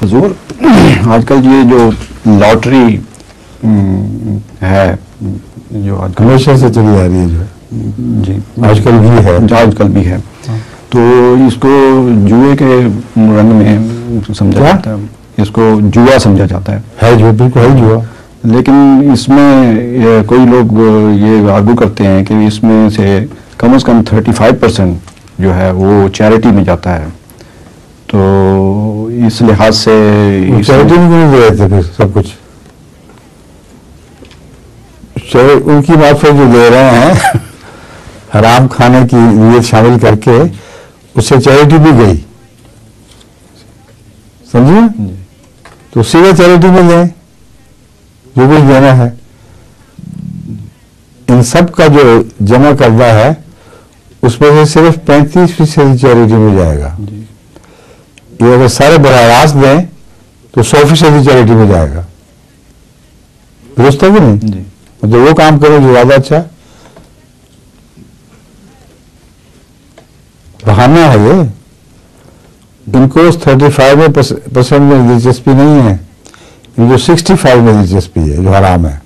حضور آج کل یہ جو لاٹری ہے جو ہمیشہ سے چلی آ رہی ہے جو جی آج کل بھی ہے، آج کل بھی ہے، تو اس کو جوئے کے رنگ میں سمجھا جاتا ہے، اس کو جوا سمجھا جاتا ہے جو بالکل ہے جوا. لیکن اس میں کوئی لوگ یہ آرگو کرتے ہیں کہ اس میں سے کم از کم 35% جو ہے وہ چیریٹی میں جاتا ہے، تو اس لحاظ سے چیریٹی میں نہیں دے رہے تھے پھر سب کچھ، ان کی معافی جو دے رہے ہیں حرام کھانے کی نیت شامل کر کے اس سے چیریٹی بھی گئی، سمجھے؟ تو سیدھا چیریٹی میں دیں جو کچھ دینا ہے. ان سب کا جو جمع کردہ ہے اس میں سے صرف 35% چیریٹی میں جائے گا. یہ اگر سارے براہ راست دیں تو 100% چیریٹی میں جائے گا. درست ہے کہ نہیں؟ تو وہ کام کرو جو زیادہ اچھا. بہانا ہے یہ. ان کو 35% میں دلچسپی نہیں ہے، ان کو 65 میں دلچسپی ہے جو حرام ہے.